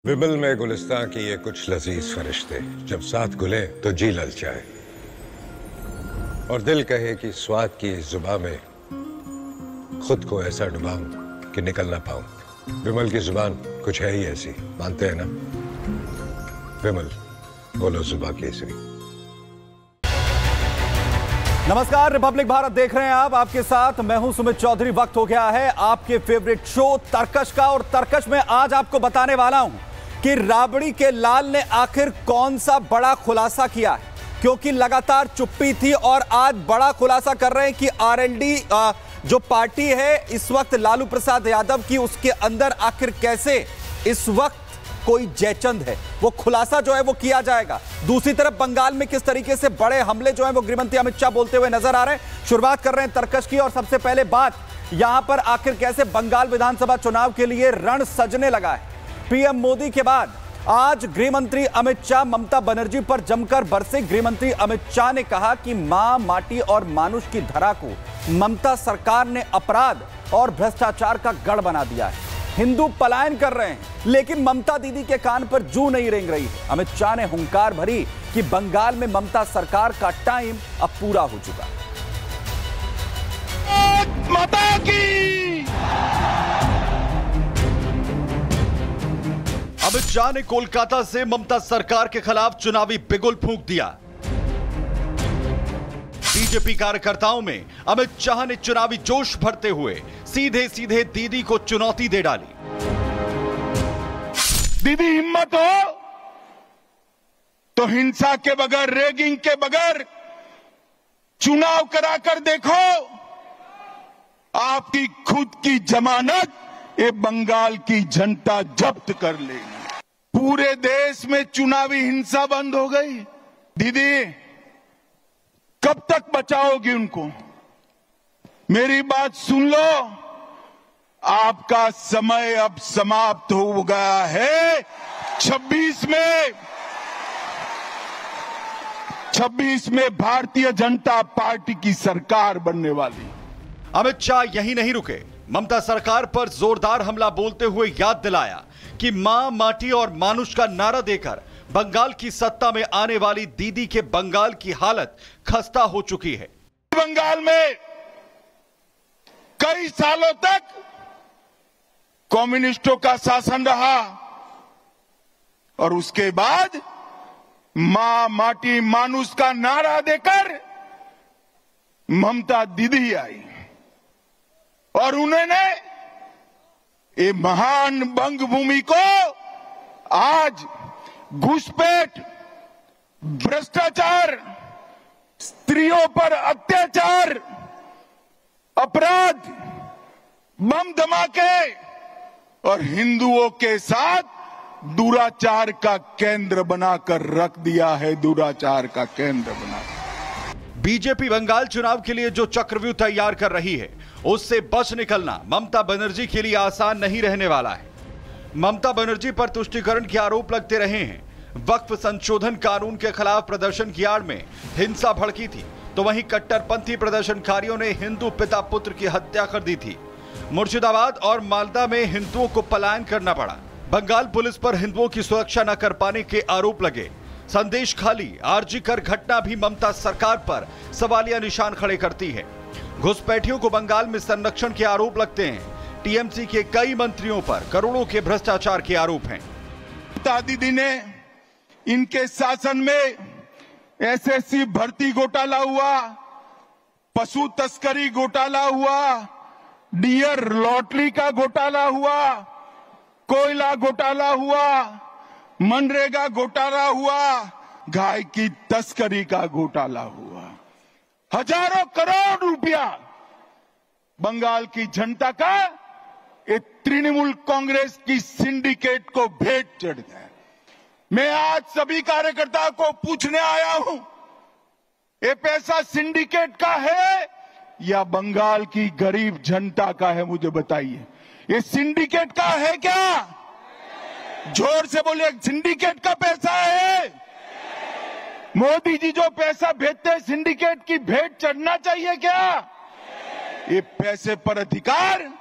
विमल में गुलिस्तां की ये कुछ लजीज फरिश्ते जब साथ घुले तो जी ललचाए और दिल कहे कि स्वाद की इस जुबान में खुद को ऐसा डुबाऊं कि निकल ना पाऊं। विमल की जुबान कुछ है ही ऐसी, मानते हैं ना? विमल, बोलो जुबान केसरी। नमस्कार, रिपब्लिक भारत देख रहे हैं आप, आपके साथ मैं हूं सुमित चौधरी। वक्त हो गया है आपके फेवरेट शो तरकश का, और तरकश में आज आपको बताने वाला हूं कि राबड़ी के लाल ने आखिर कौन सा बड़ा खुलासा किया है, क्योंकि लगातार चुप्पी थी और आज बड़ा खुलासा कर रहे हैं कि आरएलडी जो पार्टी है इस वक्त लालू प्रसाद यादव की, उसके अंदर आखिर कैसे इस वक्त कोई जयचंद है, वो खुलासा जो है वो किया जाएगा। दूसरी तरफ बंगाल में किस तरीके से बड़े हमले जो है वो गृहमंत्री अमित शाह बोलते हुए नजर आ रहे हैं। शुरुआत कर रहे हैं तरकश की, और सबसे पहले बात यहां पर आखिर कैसे बंगाल विधानसभा चुनाव के लिए रण सजने लगा है। पीएम मोदी के बाद आज गृहमंत्री अमित शाह ममता बनर्जी पर जमकर बरसे। गृहमंत्री अमित शाह ने कहा कि मां, माटी और मानुष की धरा को ममता सरकार ने अपराध और भ्रष्टाचार का गढ़ बना दिया है। हिंदू पलायन कर रहे हैं, लेकिन ममता दीदी के कान पर जू नहीं रेंग रही है। अमित शाह ने हुंकार भरी कि बंगाल में ममता सरकार का टाइम अब पूरा हो चुका है। माता की अमित शाह ने कोलकाता से ममता सरकार के खिलाफ चुनावी बिगुल फूंक दिया। बीजेपी कार्यकर्ताओं में अमित शाह ने चुनावी जोश भरते हुए सीधे सीधे दीदी को चुनौती दे डाली। दीदी हिम्मत हो तो हिंसा के बगैर, रैगिंग के बगैर चुनाव कराकर देखो, आपकी खुद की जमानत ये बंगाल की जनता जब्त कर लेगी। पूरे देश में चुनावी हिंसा बंद हो गई। दीदी कब तक बचाओगी उनको? मेरी बात सुन लो, आपका समय अब समाप्त हो गया है। 26 में भारतीय जनता पार्टी की सरकार बनने वाली। अमित शाह यही नहीं रुके, ममता सरकार पर जोरदार हमला बोलते हुए याद दिलाया कि मां, माटी और मानुष का नारा देकर बंगाल की सत्ता में आने वाली दीदी के बंगाल की हालत खस्ता हो चुकी है। बंगाल में कई सालों तक कम्युनिस्टों का शासन रहा और उसके बाद मां, माटी, मानुष का नारा देकर ममता दीदी आई और उन्होंने ये महान बंग भूमि को आज घुसपैठ, भ्रष्टाचार, स्त्रियों पर अत्याचार, अपराध, बम धमाके और हिंदुओं के साथ दुराचार का केंद्र बनाकर रख दिया है। दुराचार का केंद्र बनाकर बीजेपी बंगाल चुनाव के लिए जो चक्रव्यूह तैयार कर रही है, उससे बच निकलना ममता बनर्जी के लिए आसान नहीं रहने वाला है। ममता बनर्जी पर तुष्टीकरण के आरोप लगते रहे हैं। वक्फ संशोधन कानून के खिलाफ प्रदर्शन की आड़ में हिंसा भड़की थी, तो वहीं कट्टरपंथी प्रदर्शनकारियों ने हिंदू पिता पुत्र की हत्या कर दी थी। मुर्शिदाबाद और मालदा में हिंदुओं को पलायन करना पड़ा। बंगाल पुलिस पर हिंदुओं की सुरक्षा न कर पाने के आरोप लगे। संदेश खाली आरजी कर घटना भी ममता सरकार पर सवालिया निशान खड़े करती है। घुसपैठियों को बंगाल में संरक्षण के आरोप लगते हैं। टीएमसी के कई मंत्रियों पर करोड़ों के भ्रष्टाचार के आरोप हैं। दीदी ने इनके शासन में एसएससी भर्ती घोटाला हुआ, पशु तस्करी घोटाला हुआ, डियर लॉटरी का घोटाला हुआ, कोयला घोटाला हुआ, मनरेगा घोटाला हुआ, गाय की तस्करी का घोटाला हुआ। हजारों करोड़ रुपया बंगाल की जनता का ये तृणमूल कांग्रेस की सिंडिकेट को भेंट चढ़ गया। मैं आज सभी कार्यकर्ताओं को पूछने आया हूं, ये पैसा सिंडिकेट का है या बंगाल की गरीब जनता का है? मुझे बताइए, ये सिंडिकेट का है क्या? जोर से बोलिए, सिंडिकेट का पैसा है। मोदी जी जो पैसा भेजते हैं, सिंडिकेट की भेंट चढ़ना चाहिए क्या? ये पैसे पर अधिकार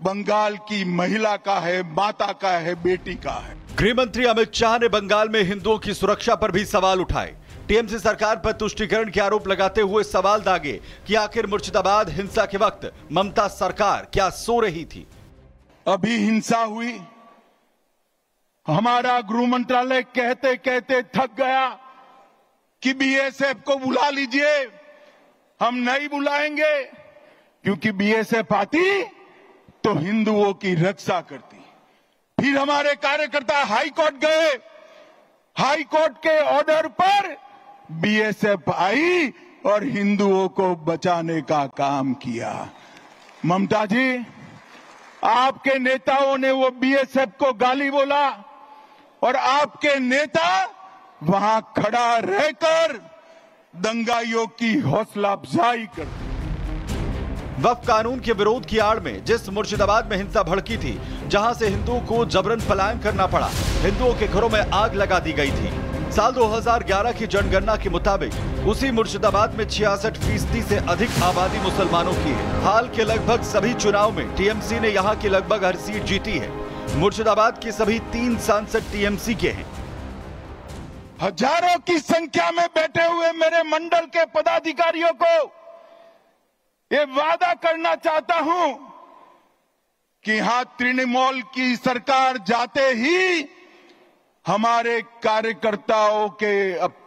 बंगाल की महिला का है, माता का है, बेटी का है। गृह मंत्री अमित शाह ने बंगाल में हिंदुओं की सुरक्षा पर भी सवाल उठाए। टीएमसी सरकार पर तुष्टीकरण के आरोप लगाते हुए सवाल दागे कि आखिर मुर्शिदाबाद हिंसा के वक्त ममता सरकार क्या सो रही थी। अभी हिंसा हुई, हमारा गृह मंत्रालय कहते कहते थक गया कि बीएसएफ को बुला लीजिए। हम नहीं बुलाएंगे क्योंकि बीएसएफ आती तो हिंदुओं की रक्षा करती। फिर हमारे कार्यकर्ता हाई कोर्ट गए, हाई कोर्ट के ऑर्डर पर बीएसएफ आई और हिंदुओं को बचाने का काम किया। ममता जी, आपके नेताओं ने वो बीएसएफ को गाली बोला और आपके नेता वहां खड़ा रहकर दंगाइयों की हौसला अफजाई करते। वक्फ कानून के विरोध की आड़ में जिस मुर्शिदाबाद में हिंसा भड़की थी, जहां से हिंदुओं को जबरन पलायन करना पड़ा, हिंदुओं के घरों में आग लगा दी गई थी। साल 2011 की जनगणना के मुताबिक उसी मुर्शिदाबाद में 66% से अधिक आबादी मुसलमानों की है। हाल के लगभग सभी चुनाव में टीएमसी ने यहां की लगभग हर सीट जीती है। मुर्शिदाबाद के सभी 3 सांसद टीएमसी के हैं। हजारों की संख्या में बैठे हुए मेरे मंडल के पदाधिकारियों को ये वादा करना चाहता हूं कि यहां तृणमूल की सरकार जाते ही हमारे कार्यकर्ताओं के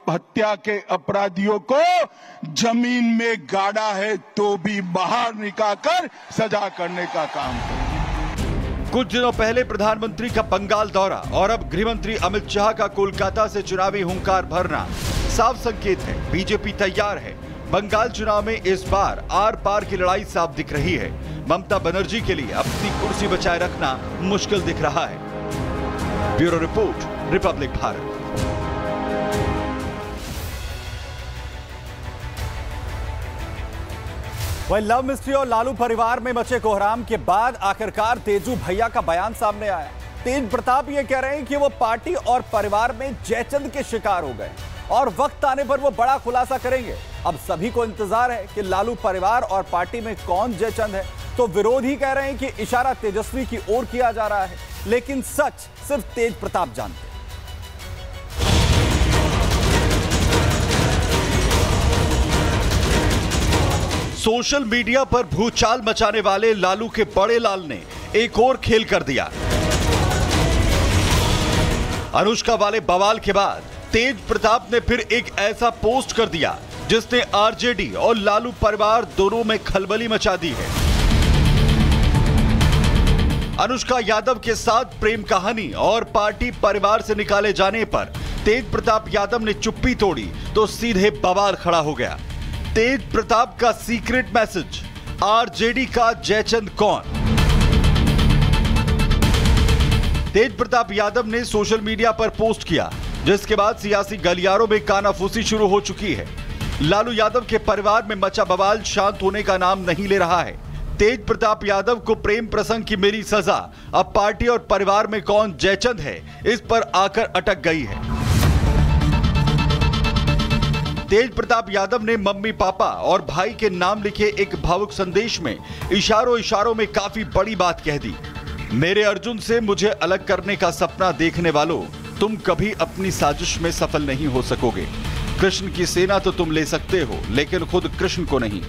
हत्या के अपराधियों को जमीन में गाड़ा है तो भी बाहर निकालकर सजा करने का काम करें। कुछ दिनों पहले प्रधानमंत्री का बंगाल दौरा और अब गृह मंत्री अमित शाह का कोलकाता से चुनावी हुंकार भरना साफ संकेत है बीजेपी तैयार है। बंगाल चुनाव में इस बार आर पार की लड़ाई साफ दिख रही है। ममता बनर्जी के लिए अपनी कुर्सी बचाए रखना मुश्किल दिख रहा है। Bureau report, Republic Bharat. वही लव मिस्ट्री और लालू परिवार में मचे कोहराम के बाद आखिरकार तेजू भैया का बयान सामने आया। तेज प्रताप ये कह रहे हैं कि वो पार्टी और परिवार में जयचंद के शिकार हो गए और वक्त आने पर वो बड़ा खुलासा करेंगे। अब सभी को इंतजार है कि लालू परिवार और पार्टी में कौन जयचंद है। तो विरोधी कह रहे हैं कि इशारा तेजस्वी की ओर किया जा रहा है, लेकिन सच सिर्फ तेज प्रताप जानते हैं। सोशल मीडिया पर भूचाल मचाने वाले लालू के बड़े लाल ने एक और खेल कर दिया। अनुष्का वाले बवाल के बाद तेज प्रताप ने फिर एक ऐसा पोस्ट कर दिया जिसने आरजेडी और लालू परिवार दोनों में खलबली मचा दी है। अनुष्का यादव के साथ प्रेम कहानी और पार्टी परिवार से निकाले जाने पर तेज प्रताप यादव ने चुप्पी तोड़ी तो सीधे बवाल खड़ा हो गया। तेज प्रताप का सीक्रेट मैसेज, आरजेडी का जयचंद कौन? तेज प्रताप यादव ने सोशल मीडिया पर पोस्ट किया, जिसके बाद सियासी गलियारों में कानाफूसी शुरू हो चुकी है। लालू यादव के परिवार में मचा बवाल शांत होने का नाम नहीं ले रहा है। तेज प्रताप यादव को प्रेम प्रसंग की मिली सजा अब पार्टी और परिवार में कौन जयचंद है, इस पर आकर अटक गई है। तेज प्रताप यादव ने मम्मी पापा और भाई के नाम लिखे एक भावुक संदेश में इशारों में काफी बड़ी बात कह दी। मेरे अर्जुन से मुझे अलग करने का सपना देखने वालों, तुम कभी अपनी साजिश में सफल नहीं हो सकोगे। कृष्ण की सेना तो तुम ले सकते हो, लेकिन खुद कृष्ण को नहीं।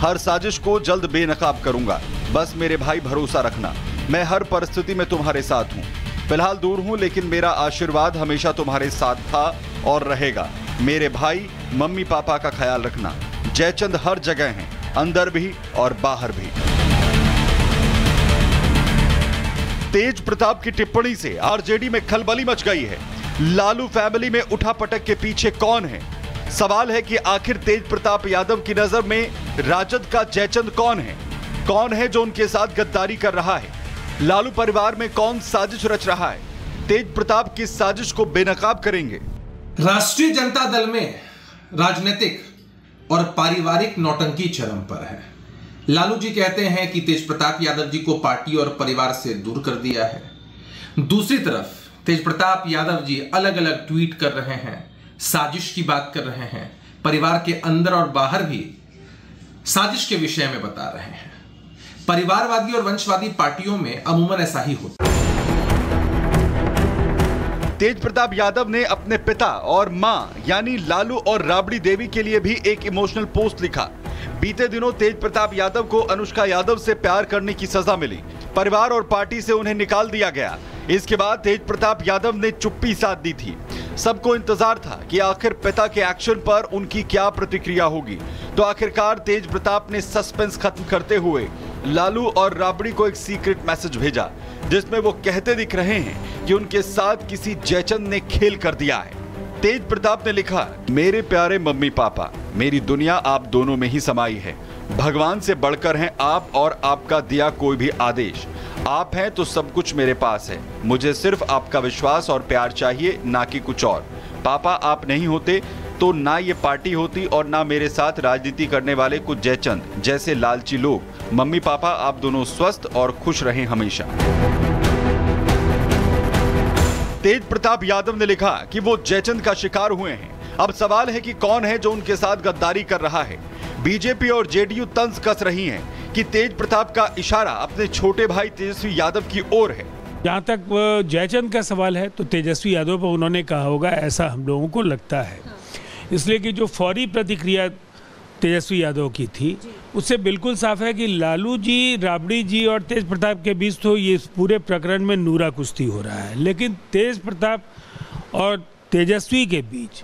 हर साजिश को जल्द बेनकाब करूंगा, बस मेरे भाई भरोसा रखना। मैं हर परिस्थिति में तुम्हारे साथ हूँ। फिलहाल दूर हूँ, लेकिन मेरा आशीर्वाद हमेशा तुम्हारे साथ था और रहेगा। मेरे भाई मम्मी पापा का ख्याल रखना। जयचंद हर जगह हैं, अंदर भी और बाहर भी। तेज प्रताप की टिप्पणी से आरजेडी में खलबली मच गई है। लालू फैमिली में उठापटक के पीछे कौन है? सवाल है कि आखिर तेज प्रताप यादव की नजर में राजद का जयचंद कौन है? कौन है जो उनके साथ गद्दारी कर रहा है? लालू परिवार में कौन साजिश रच रहा है? तेज प्रताप किस साजिश को बेनकाब करेंगे? राष्ट्रीय जनता दल में राजनीतिक और पारिवारिक नौटंकी चरम पर है। लालू जी कहते हैं कि तेज प्रताप यादव जी को पार्टी और परिवार से दूर कर दिया है। दूसरी तरफ तेज प्रताप यादव जी अलग अलग ट्वीट कर रहे हैं, साजिश की बात कर रहे हैं, परिवार के अंदर और बाहर भी साजिश के विषय में बता रहे हैं। परिवारवादी और वंशवादी पार्टियों में अमूमन ऐसा ही होता है। तेज प्रताप यादव ने अपने पिता और मां यानी लालू और राबड़ी देवी के लिए भी एक इमोशनल पोस्ट लिखा। बीते दिनों तेज प्रताप यादव को अनुष्का यादव से प्यार करने की सजा मिली। परिवार और पार्टी से उन्हें निकाल दिया गया। इसके बाद तेज प्रताप यादव ने चुप्पी साध दी थी। सबको इंतजार था कि आखिर पिता के एक्शन पर उनकी क्या प्रतिक्रिया होगी। तो आखिरकार तेज प्रताप ने सस्पेंस खत्म करते हुए लालू और राबड़ी को एक सीक्रेट मैसेज भेजा, जिसमें वो कहते दिख रहे हैं कि उनके साथ किसी जयचंद ने खेल कर दिया है। तेज प्रताप ने लिखा, मेरे प्यारे मम्मी पापा, मेरी दुनिया आप दोनों में ही समाई है। भगवान से बढ़कर हैं आप और आपका दिया कोई भी आदेश। आप हैं तो सब कुछ मेरे पास है। मुझे सिर्फ आपका विश्वास और प्यार चाहिए, ना कि कुछ और। पापा आप नहीं होते तो ना ये पार्टी होती और ना मेरे साथ राजनीति करने वाले कुछ जयचंद जैसे लालची लोग। मम्मी पापा आप दोनों स्वस्थ और खुश रहें हमेशा। तेज प्रताप यादव ने लिखा कि वो जयचंद का शिकार हुए हैं। अब सवाल है कि कौन है जो उनके साथ गद्दारी कर रहा है। बीजेपी और जेडीयू तंज कस रही हैं कि तेज प्रताप का इशारा अपने छोटे भाई तेजस्वी यादव की ओर है। जहाँ तक जयचंद का सवाल है तो तेजस्वी यादव पर उन्होंने कहा होगा, ऐसा हम लोगों को लगता है। इसलिए कि जो फौरी प्रतिक्रिया तेजस्वी यादव की थी उससे बिल्कुल साफ है कि लालू जी, राबड़ी जी और तेज प्रताप के बीच तो ये पूरे प्रकरण में नूरा कुश्ती हो रहा है। लेकिन तेज प्रताप और तेजस्वी के बीच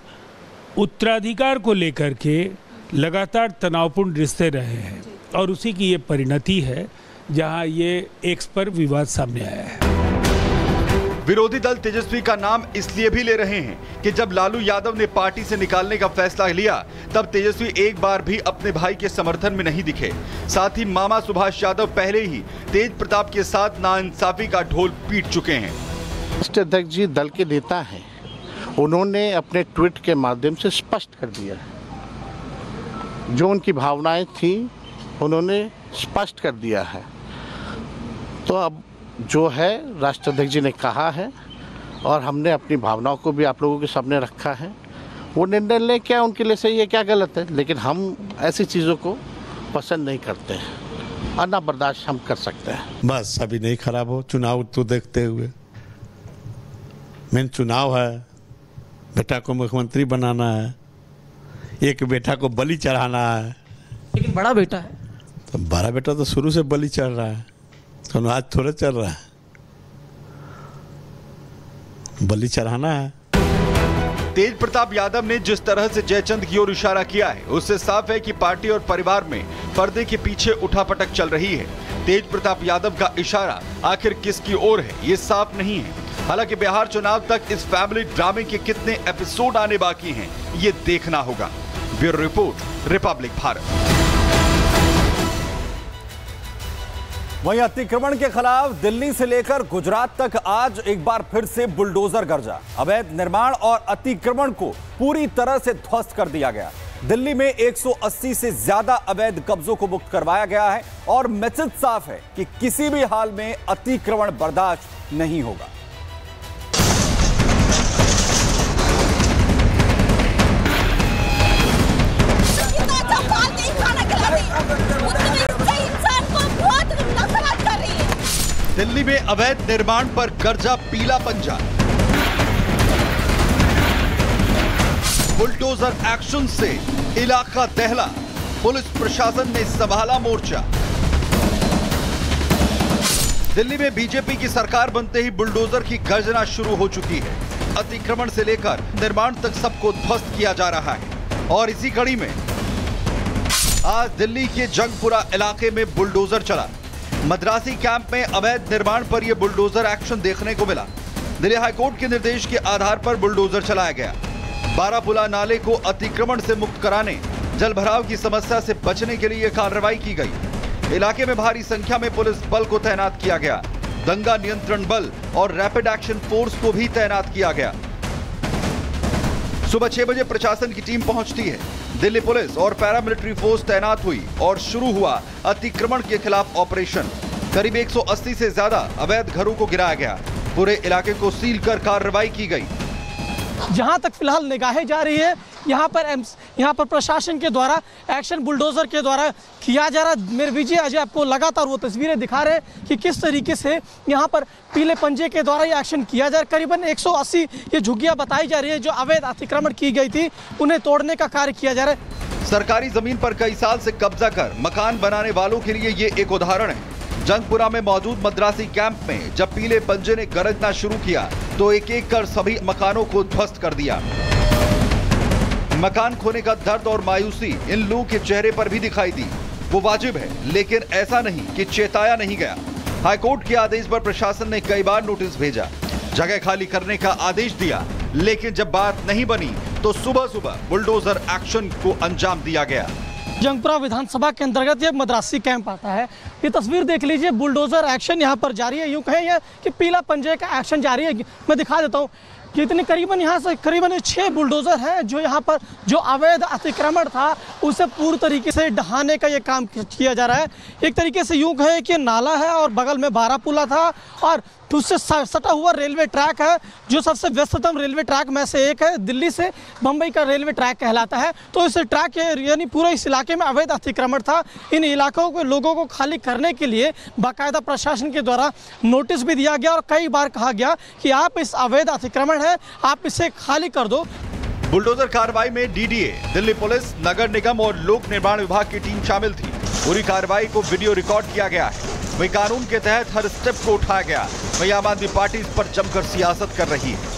उत्तराधिकार को लेकर के लगातार तनावपूर्ण रिश्ते रहे हैं और उसी की ये परिणति है जहां ये एक्स पर विवाद सामने आया है। विरोधी दल तेजस्वी का नाम इसलिए भी ले रहे हैं कि जब लालू यादव ने पार्टी से निकालने का फैसला लिया तब तेजस्वी एक बार भी अपने भाई के समर्थन में नहीं दिखे। साथ ही मामा सुभाष यादव पहले ही तेज प्रताप के साथ नाइंसाफी का ढोल पीट चुके हैं। राष्ट्रीय अध्यक्ष जी दल के नेता हैं, उन्होंने अपने ट्वीट के माध्यम से स्पष्ट कर दिया है। जो उनकी भावनाएं थी उन्होंने स्पष्ट कर दिया है। तो अब जो है राष्ट्रीय अध्यक्ष जी ने कहा है और हमने अपनी भावनाओं को भी आप लोगों के सामने रखा है। वो निर्णय ले, क्या उनके लिए सही है क्या गलत है, लेकिन हम ऐसी चीज़ों को पसंद नहीं करते हैं और ना बर्दाश्त हम कर सकते हैं। बस अभी नहीं खराब हो, चुनाव तो देखते हुए मेन चुनाव है, बेटा को मुख्यमंत्री बनाना है, एक बेटा को बलि चढ़ाना है। लेकिन बड़ा बेटा है तो बड़ा बेटा तो शुरू से बलि चढ़ रहा है, तो आज थोड़ा चल रहा है, बलि चढ़ाना है। तेज प्रताप यादव ने जिस तरह से जयचंद की ओर इशारा किया है उससे साफ है कि पार्टी और परिवार में पर्दे के पीछे उठापटक चल रही है। तेज प्रताप यादव का इशारा आखिर किसकी ओर है ये साफ नहीं है। हालांकि बिहार चुनाव तक इस फैमिली ड्रामे के कितने एपिसोड आने बाकी हैं ये देखना होगा। Bureau report, Republic Bharat. वहीं अतिक्रमण के खिलाफ दिल्ली से लेकर गुजरात तक आज एक बार फिर से बुलडोजर गरजा। अवैध निर्माण और अतिक्रमण को पूरी तरह से ध्वस्त कर दिया गया। दिल्ली में 180 से ज्यादा अवैध कब्जों को मुक्त करवाया गया है और मैसेज साफ है कि किसी भी हाल में अतिक्रमण बर्दाश्त नहीं होगा। दिल्ली में अवैध निर्माण पर गरजा पीला पंजा। बुलडोजर एक्शन से इलाका दहला, पुलिस प्रशासन ने संभाला मोर्चा। दिल्ली में बीजेपी की सरकार बनते ही बुलडोजर की गर्जना शुरू हो चुकी है। अतिक्रमण से लेकर निर्माण तक सबको ध्वस्त किया जा रहा है और इसी कड़ी में आज दिल्ली के जंगपुरा इलाके में बुलडोजर चला। मद्रासी कैंप में अवैध निर्माण पर यह बुलडोजर एक्शन देखने को मिला। दिल्ली हाईकोर्ट के निर्देश के आधार पर बुलडोजर चलाया गया। बारापुला नाले को अतिक्रमण से मुक्त कराने, जलभराव की समस्या से बचने के लिए कार्रवाई की गई। इलाके में भारी संख्या में पुलिस बल को तैनात किया गया। दंगा नियंत्रण बल और रैपिड एक्शन फोर्स को भी तैनात किया गया। सुबह 6 बजे प्रशासन की टीम पहुंचती है। दिल्ली पुलिस और पैरामिलिट्री फोर्स तैनात हुई और शुरू हुआ अतिक्रमण के खिलाफ ऑपरेशन। करीब 180 से ज्यादा अवैध घरों को गिराया गया। पूरे इलाके को सील कर कार्रवाई की गई। जहां तक फिलहाल निगाहें जा रही है यहाँ पर प्रशासन के द्वारा एक्शन बुलडोजर के द्वारा किया जा रहा है। मेरे विजय अजय आपको लगातार वो तस्वीरें दिखा रहे हैं कि किस तरीके से यहाँ पर पीले पंजे के द्वारा ये एक्शन किया जा रहा है। करीबन 180 ये झुग्गियाँ बताई जा रही है जो अवैध अतिक्रमण की गई थी, उन्हें तोड़ने का कार्य किया जा रहा है। सरकारी जमीन पर कई साल से कब्जा कर मकान बनाने वालों के लिए ये एक उदाहरण है। जंगपुरा में मौजूद मद्रासी कैंप में जब पीले पंजे ने गरजना शुरू किया तो एक एक कर सभी मकानों को ध्वस्त कर दिया। मकान खोने का दर्द और मायूसी इन लोगों के चेहरे पर भी दिखाई दी। वो वाजिब है, लेकिन ऐसा नहीं कि चेताया नहीं गया। हाईकोर्ट के आदेश पर प्रशासन ने कई बार नोटिस भेजा, जगह खाली करने का आदेश दिया, लेकिन जब बात नहीं बनी तो सुबह सुबह बुलडोजर एक्शन को अंजाम दिया गया। जंगपुरा विधानसभा के अंतर्गत ये मद्रासी कैंप आता है। ये तस्वीर देख लीजिए, बुलडोजर एक्शन यहाँ पर जारी है। यूं कहें कि पीला पंजे का एक्शन जारी है। मैं दिखा देता हूँ कि इतने करीबन यहाँ से करीबन 6 बुलडोजर हैं जो यहाँ पर जो अवैध अतिक्रमण था उसे पूरी तरीके से ढहाने का ये काम किया जा रहा है। एक तरीके से यूं कहें कि नाला है और बगल में बारापुला था और उससे सटा हुआ रेलवे ट्रैक है जो सबसे व्यस्ततम रेलवे ट्रैक में से एक है। दिल्ली से बम्बई का रेलवे ट्रैक कहलाता है। तो इस ट्रैक यानी पूरे इस इलाके में अवैध अतिक्रमण था। इन इलाकों के लोगों को खाली करने के लिए बाकायदा प्रशासन के द्वारा नोटिस भी दिया गया और कई बार कहा गया कि आप इस अवैध अतिक्रमण है, आप इसे खाली कर दो। बुलडोजर कार्रवाई में डीडीए, दिल्ली पुलिस, नगर निगम और लोक निर्माण विभाग की टीम शामिल थी। पूरी कार्रवाई को वीडियो रिकॉर्ड किया गया है। वही कानून के तहत हर स्टेप को उठाया गया। वही आम आदमी पार्टी इस पर जमकर सियासत कर रही है।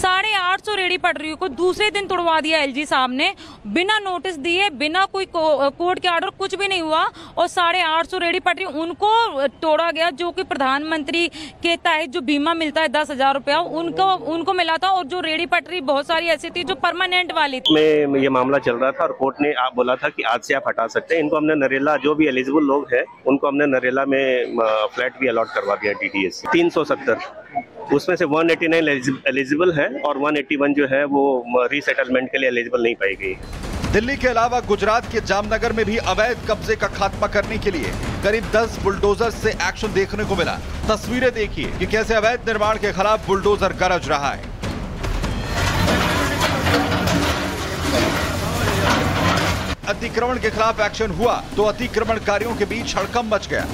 850 रेडी पटरियों को दूसरे दिन तोड़वा दिया एलजी साहब ने, बिना नोटिस दिए, बिना कोई कोर्ट के ऑर्डर, कुछ भी नहीं हुआ। और 850 रेडी पटरी उनको तोड़ा गया जो कि प्रधानमंत्री के तहत जो बीमा मिलता है 10,000 रुपया उनको मिला था। और जो रेडी पटरी बहुत सारी ऐसी थी जो परमानेंट वाली थी। में ये मामला चल रहा था और कोर्ट ने आप बोला था कि आज से आप हटा सकते हैं। इनको हमने नरेला, जो भी एलिजिबल लोग हैं उनको हमने नरेला में फ्लैट भी अलॉट करवा दिया डीडीएस 370। उसमें से 189 एलिजिबल है और 181 जो है वो रीसेटलमेंट के लिए एलिजिबल नहीं पाई गई। दिल्ली के अलावा गुजरात के जामनगर में भी अवैध कब्जे का खात्मा करने के लिए करीब 10 बुलडोजर से एक्शन देखने को मिला। तस्वीरें देखिए कि कैसे अवैध निर्माण के खिलाफ बुलडोजर गरज रहा है। अतिक्रमण के खिलाफ एक्शन हुआ तो अतिक्रमणकारियों के बीच हड़कंप मच गया।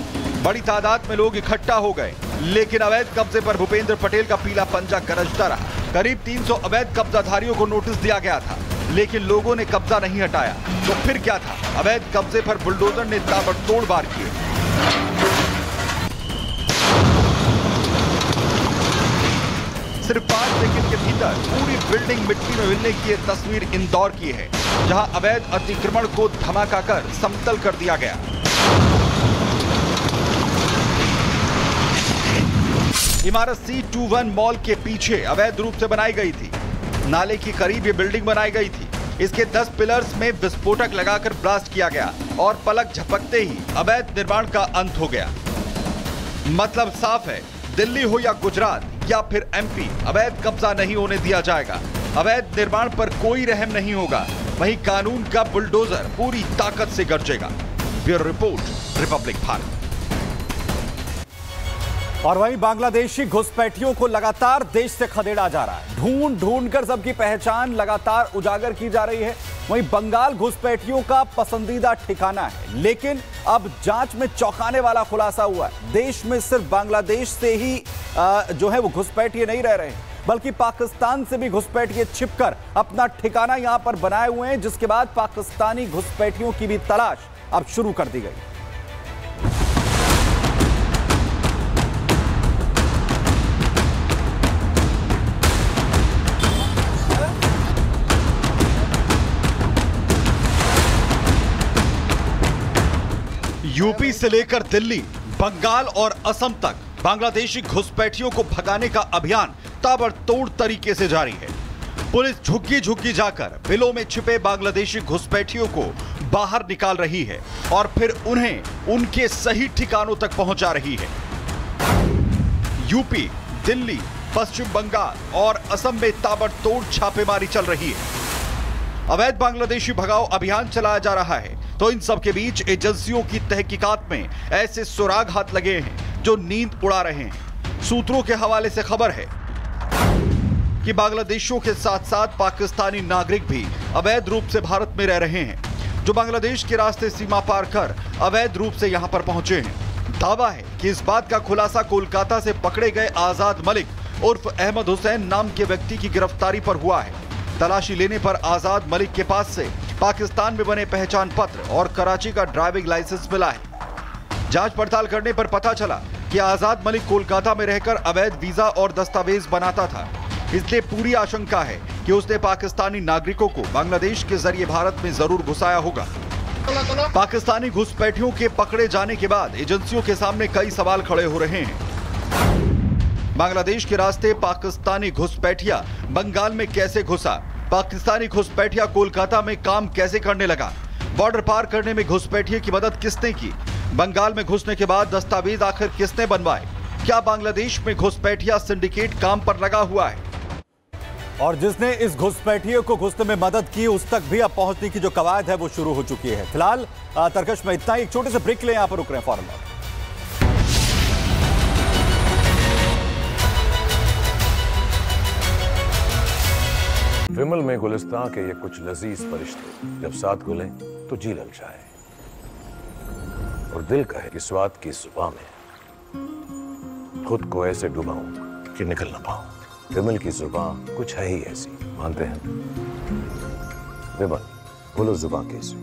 बड़ी तादाद में लोग इकट्ठा हो गए, लेकिन अवैध कब्जे पर भूपेंद्र पटेल का पीला पंजा गरजता रहा। करीब 300 अवैध कब्जाधारियों को नोटिस दिया गया था, लेकिन लोगों ने कब्जा नहीं हटाया। तो फिर क्या था? अवैध कब्जे पर बुलडोजर ने ताबड़तोड़ वार किए। सिर्फ 5 सेकंड के भीतर पूरी बिल्डिंग मिट्टी में मिलने की ये तस्वीर इंदौर की है, जहां अवैध अतिक्रमण को धमाका कर समतल कर दिया गया। इमारत C21 मॉल के पीछे अवैध रूप से बनाई गई थी। नाले के करीब ये बिल्डिंग बनाई गई थी। इसके 10 पिलर्स में विस्फोटक लगाकर ब्लास्ट किया गया और पलक झपकते ही अवैध निर्माण का अंत हो गया। मतलब साफ है, दिल्ली हो या गुजरात या फिर MP, अवैध कब्जा नहीं होने दिया जाएगा। अवैध निर्माण पर कोई रहम नहीं होगा। वहीं कानून का बुलडोजर पूरी ताकत से गरजेगा। Bureau report, Republic Bharat. और वहीं बांग्लादेशी घुसपैठियों को लगातार देश से खदेड़ा जा रहा है। ढूंढ ढूंढ कर सबकी पहचान लगातार उजागर की जा रही है। वहीं बंगाल घुसपैठियों का पसंदीदा ठिकाना है, लेकिन अब जांच में चौंकाने वाला खुलासा हुआ है। देश में सिर्फ बांग्लादेश से ही जो है वो घुसपैठिए नहीं रह रहे हैं, बल्कि पाकिस्तान से भी घुसपैठिए छिपकर अपना ठिकाना यहां पर बनाए हुए हैं, जिसके बाद पाकिस्तानी घुसपैठियों की भी तलाश अब शुरू कर दी गई। यूपी से लेकर दिल्ली, बंगाल और असम तक बांग्लादेशी घुसपैठियों को भगाने का अभियान ताबड़तोड़ तरीके से जारी है। पुलिस झुग्गी झुग्गी जाकर बिलों में छिपे बांग्लादेशी घुसपैठियों को बाहर निकाल रही है और फिर उन्हें उनके सही ठिकानों तक पहुंचा रही है। यूपी, दिल्ली, पश्चिम बंगाल और असम में ताबड़तोड़ छापेमारी चल रही है। अवैध बांग्लादेशी भगाओ अभियान चलाया जा रहा है, तो इन सब के बीच एजेंसियों की तहकीकात में ऐसे सुराग हाथ लगे हैं जो नींद उड़ा रहे हैं। सूत्रों के हवाले से खबर है, कि बांग्लादेशियों के साथ साथ पाकिस्तानी नागरिक भी अवैध रूप से भारत में रह रहे हैं, जो बांग्लादेश के रास्ते सीमा पार कर अवैध रूप से यहां पर पहुंचे हैं। दावा है कि इस बात का खुलासा कोलकाता से पकड़े गए आजाद मलिक उर्फ अहमद हुसैन नाम के व्यक्ति की गिरफ्तारी पर हुआ है। तलाशी लेने पर आजाद मलिक के पास से पाकिस्तान में बने पहचान पत्र और कराची का ड्राइविंग लाइसेंस मिला है। जांच पड़ताल करने पर पता चला कि आजाद मलिक कोलकाता में रहकर अवैध वीजा और दस्तावेज बनाता था, इसलिए पूरी आशंका है कि उसने पाकिस्तानी नागरिकों को बांग्लादेश के जरिए भारत में जरूर घुसाया होगा। पाकिस्तानी घुसपैठियों के पकड़े जाने के बाद एजेंसियों के सामने कई सवाल खड़े हो रहे हैं। बांग्लादेश के रास्ते पाकिस्तानी घुसपैठिया बंगाल में कैसे घुसा? पाकिस्तानी घुसपैठिया कोलकाता में काम कैसे करने लगा? बॉर्डर पार करने में घुसपैठिए की मदद किसने की? बंगाल में घुसने के बाद दस्तावेज आखिर किसने बनवाए? क्या बांग्लादेश में घुसपैठिया सिंडिकेट काम पर लगा हुआ है? और जिसने इस घुसपैठिए को घुसने में मदद की उस तक भी अब पहुंचने की जो कवायद है वो शुरू हो चुकी है। फिलहाल तरकश में इतना ही। एक छोटे से ब्रेक ले, यहां पर रुक रहे हैं, फौरन। विमल में गुलिस्तां के ये कुछ लजीज फरिश्ते जब साथ घुले तो जी ललचाए और दिल कहे कि स्वाद की जुबान में खुद को ऐसे डुबाऊं कि निकल ना पाऊं। विमल की जुबान कुछ है ही ऐसी, मानते हैं? विमल बोलो जुबान कैसी?